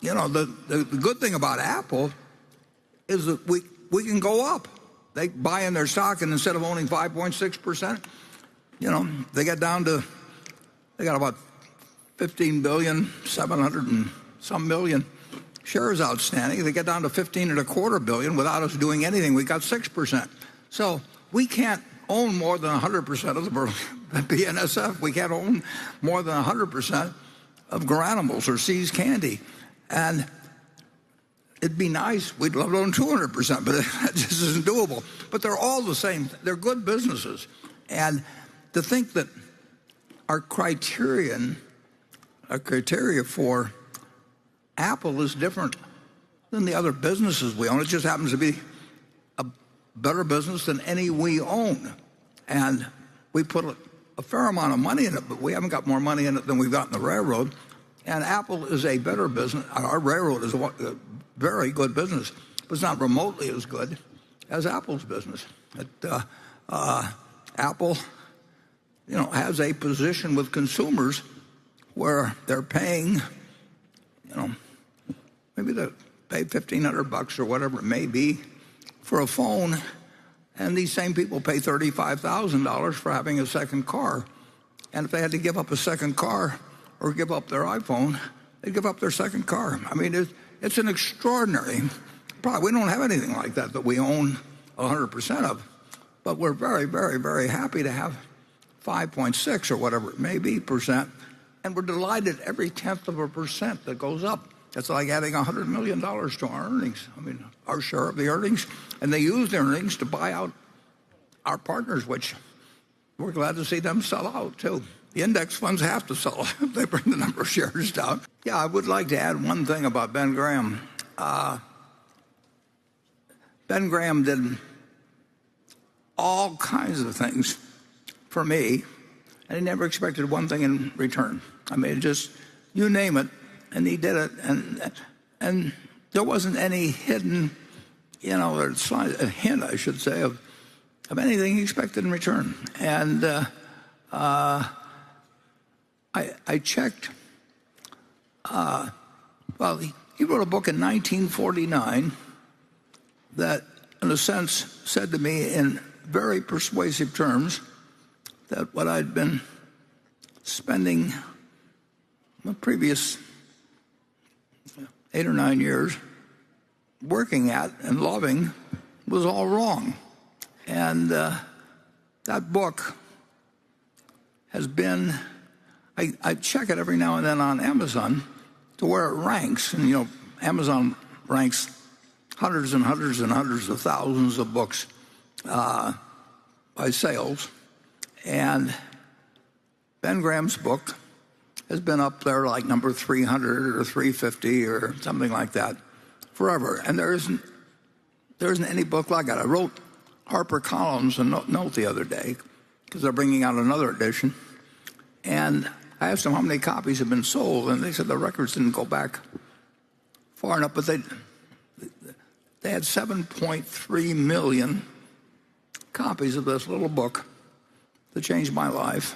the good thing about Apple is that we can go up. They buy in their stock, and instead of owning 5.6%, they got about 15,700,000,000 and some million shares outstanding. They get down to 15.25 billion without us doing anything. We got 6%. So we can't own more than 100% of the BNSF. We can't own more than 100% of Garanimals or See's Candy. And it'd be nice. We'd love to own 200%, but that just isn't doable. But they're all the same. They're good businesses. And to think that our criteria for Apple is different than the other businesses we own. It just happens to be a better business than any we own. And we put a fair amount of money in it, but we haven't got more money in it than we've got in the railroad. And Apple is a better business. Our railroad is a very good business, but it's not remotely as good as Apple's business. Apple, has a position with consumers where they're paying, maybe they pay $1,500 or whatever it may be for a phone, and these same people pay $35,000 for having a second car. And if they had to give up a second car or give up their iPhone, they'd give up their second car. I mean, it's an extraordinary product. We don't have anything like that we own 100% of, but we're very, very, very happy to have 5.6 or whatever it may be percent, and we're delighted every 1/10% that goes up. That's like adding $100 million to our earnings. I mean, our share of the earnings, and they use the earnings to buy out our partners, which we're glad to see them sell out too. The index funds have to sell if they bring the number of shares down. Yeah, I would like to add one thing about Ben Graham. Ben Graham did all kinds of things for me, and he never expected one thing in return. I mean, just, you name it, and he did it. And there wasn't any hidden, a hint, I should say, of anything he expected in return. And I checked. He wrote a book in 1949 that, in a sense, said to me in very persuasive terms that what I'd been spending the previous 8 or 9 years working at and loving was all wrong. And that book has been, I check it every now and then on Amazon to where it ranks. And, Amazon ranks hundreds and hundreds and hundreds of thousands of books by sales. And Ben Graham's book has been up there like number 300 or 350 or something like that forever. And there isn't any book like it. I wrote HarperCollins a note the other day because they're bringing out another edition. And I asked them how many copies have been sold, and they said the records didn't go back far enough, but they had 7.3 million copies of this little book that changed my life,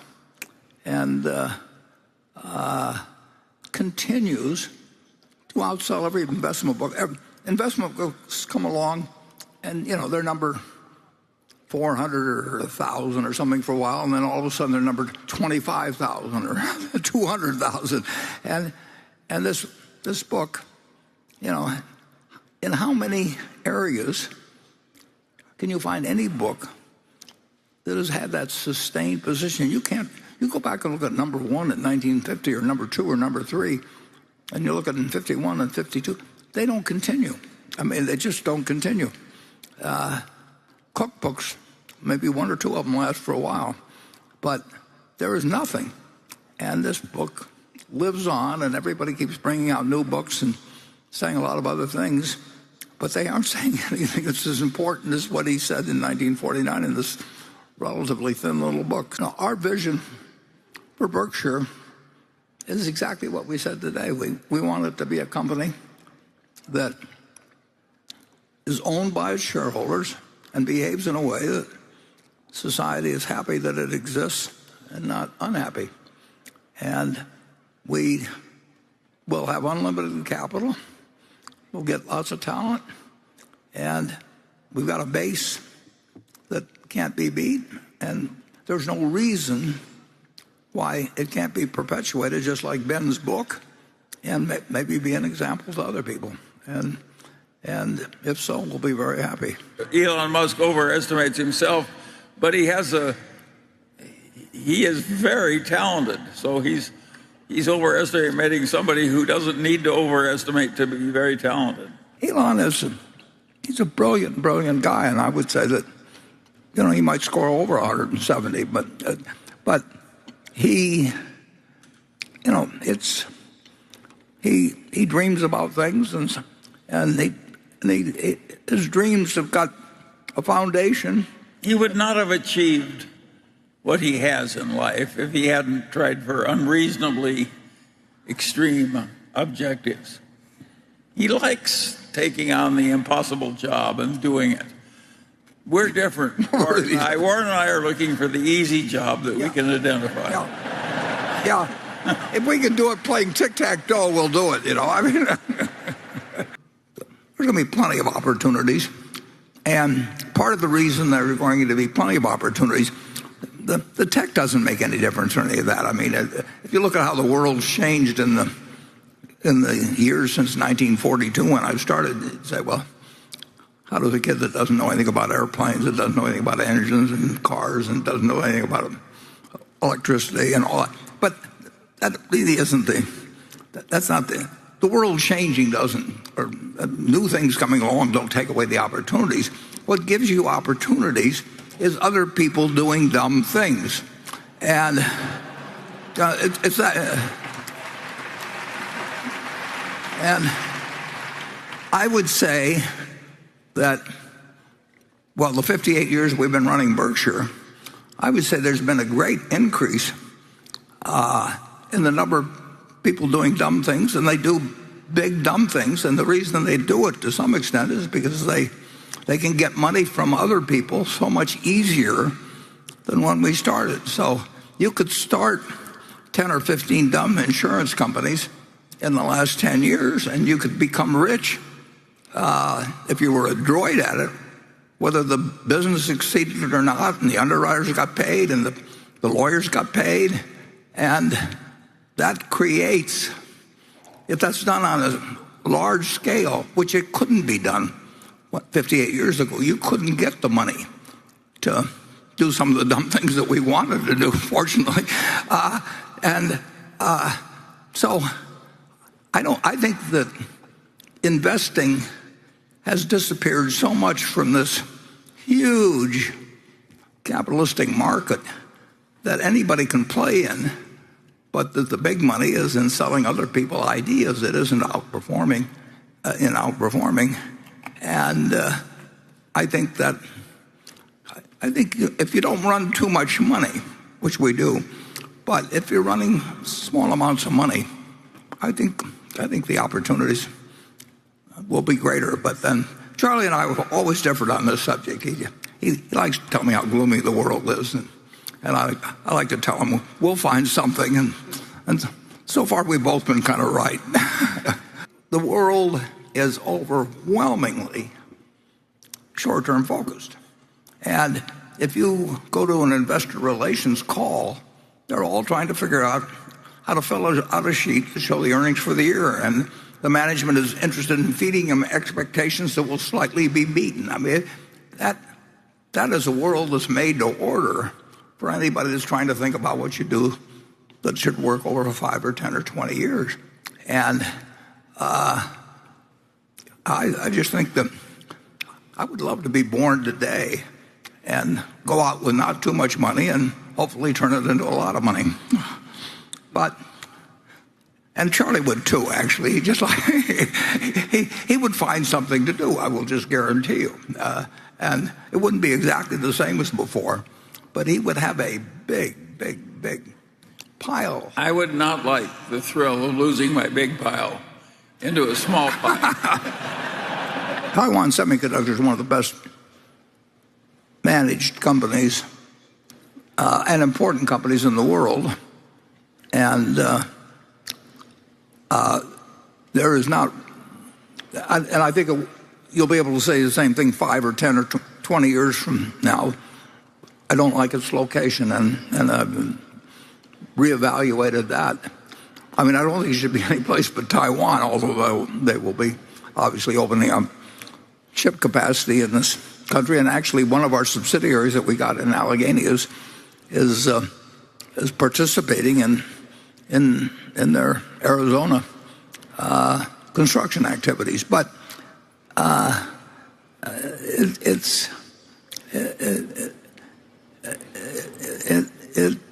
and continues to outsell every investment book. Investment books come along, and they're number 400 or 1,000 or something for a while, and then all of a sudden they're numbered 25,000 or 200,000. And this book, in how many areas can you find any book that has had that sustained position? You go back and look at number 1 in 1950 or number 2 or number 3, and you look at it in 51 and 52. They don't continue. I mean, they just don't continue. Cookbooks, maybe 1 or 2 of them last for a while, but there is nothing. And this book lives on, and everybody keeps bringing out new books and saying a lot of other things, but they aren't saying anything that's as important as what he said in 1949 in this relatively thin little book. Now, our vision for Berkshire is exactly what we said today. We want it to be a company that is owned by its shareholders and behaves in a way that society is happy that it exists and not unhappy. And we we'll have unlimited capital, we'll get lots of talent, and we've got a base that can't be beat, and there's no reason why it can't be perpetuated, just like Ben's book, and maybe be an example to other people. And if so, we'll be very happy. Elon Musk overestimates himself, but he is very talented. So he's overestimating somebody who doesn't need to overestimate to be very talented. Elon he's a brilliant guy, and I would say that he might score over 170, but he he dreams about things, and his dreams have got a foundation. He would not have achieved what he has in life if he hadn't tried for unreasonably extreme objectives. He likes taking on the impossible job and doing it. We're different. Warren and I are looking for the easy job that we can identify. Yeah. If we can do it playing tic-tac-toe, we'll do it, I mean, there's going to be plenty of opportunities. And part of the reason there are going to be plenty of opportunities, the tech doesn't make any difference or any of that. I mean, if you look at how the world's changed in the years since 1942 when I started, you'd say, well, how does a kid that doesn't know anything about airplanes, that doesn't know anything about engines and cars, and doesn't know anything about electricity and all that? But that really isn't that's not the world changing or new things coming along don't take away the opportunities. What gives you opportunities is other people doing dumb things. And it's that. And I would say that, well, the 58 years we've been running Berkshire, I would say there's been a great increase in the number of people doing dumb things, and they do big dumb things, and the reason they do it to some extent is because they can get money from other people so much easier than when we started. So you could start 10 or 15 dumb insurance companies in the last 10 years, and you could become rich if you were adroit at it, whether the business succeeded or not, and the underwriters got paid, and the lawyers got paid. And that creates, if that's done on a large scale, which it couldn't be done 58 years ago, you couldn't get the money to do some of the dumb things that we wanted to do, fortunately. So I think that investing has disappeared so much from this huge capitalistic market that anybody can play in, but that the big money is in selling other people ideas. It isn't outperforming. And I think if you don't run too much money, which we do, but if you're running small amounts of money, I think the opportunities will be greater. But then Charlie and I have always differed on this subject. He likes to tell me how gloomy the world is, and I like to tell him we'll find something. And so far we've both been kind of right. The world is overwhelmingly short-term focused. And if you go to an investor relations call, they're all trying to figure out how to fill out a sheet to show the earnings for the year. And the management is interested in feeding them expectations that will slightly be beaten. I mean, that is a world that's made to order for anybody that's trying to think about what you do that should work over 5 or 10 or 20 years. And I just think that I would love to be born today and go out with not too much money and hopefully turn it into a lot of money. And Charlie would too, actually. He just he would find something to do, I will just guarantee you. And it wouldn't be exactly the same as before, but he would have a big, big, big pile. I would not like the thrill of losing my big pile into a small pile. Taiwan Semiconductor is one of the best managed companies and important companies in the world. And there is not, and I think you'll be able to say the same thing 5 or 10 or 20 years from now. I don't like its location, and I've reevaluated that. I mean, I don't think it should be any place but Taiwan, although they will be obviously opening up chip capacity in this country. And actually, one of our subsidiaries that we got in Allegheny is participating in their Arizona construction activities. But it's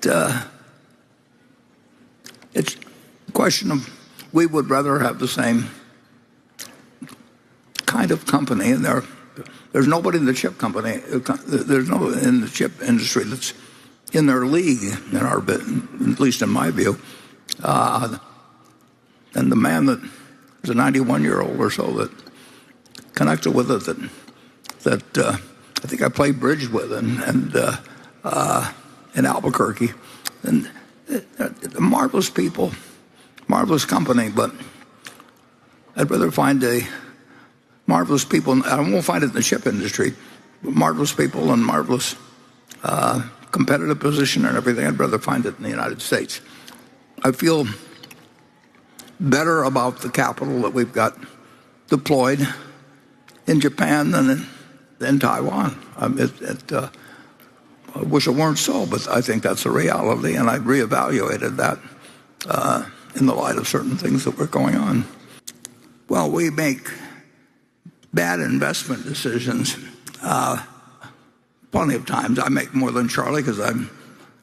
a question of, we would rather have the same kind of company, and there's nobody in the chip company, there's no in the chip industry that's in their league, at least in my view. And the man that is a 91-year-old or so that connected with it, that I think I played bridge with, and in Albuquerque, and marvelous people, marvelous company. But I'd rather find marvelous people. I won't find it in the chip industry, but marvelous people and marvelous competitive position and everything. I'd rather find it in the United States. I feel better about the capital that we've got deployed in Japan than in Taiwan. I wish it weren't so, but I think that's a reality, and I've reevaluated that in the light of certain things that were going on. Well, we make bad investment decisions plenty of times. I make more than Charlie because I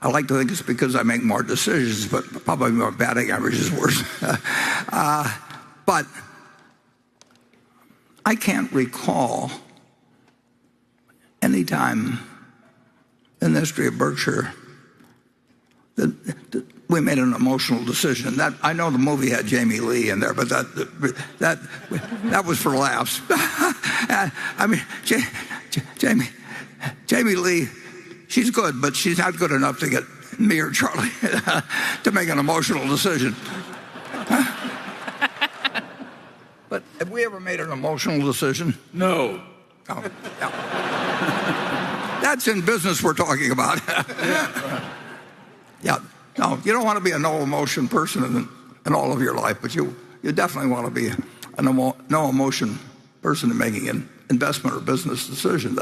like to think it's because I make more decisions, but probably my batting average is worse. But I can't recall any time in the history of Berkshire that we made an emotional decision. That, I know the movie had Jamie Lee in there, but that was for laughs. I mean, Jamie Lee, she's good, but she's not good enough to get me or Charlie to make an emotional decision. But have we ever made an emotional decision? No. Oh, yeah. That's in business we're talking about. Yeah. No, you don't want to be a no-emotion person in all of your life, but you definitely want to be a no-emotion person in making an investment or business decision.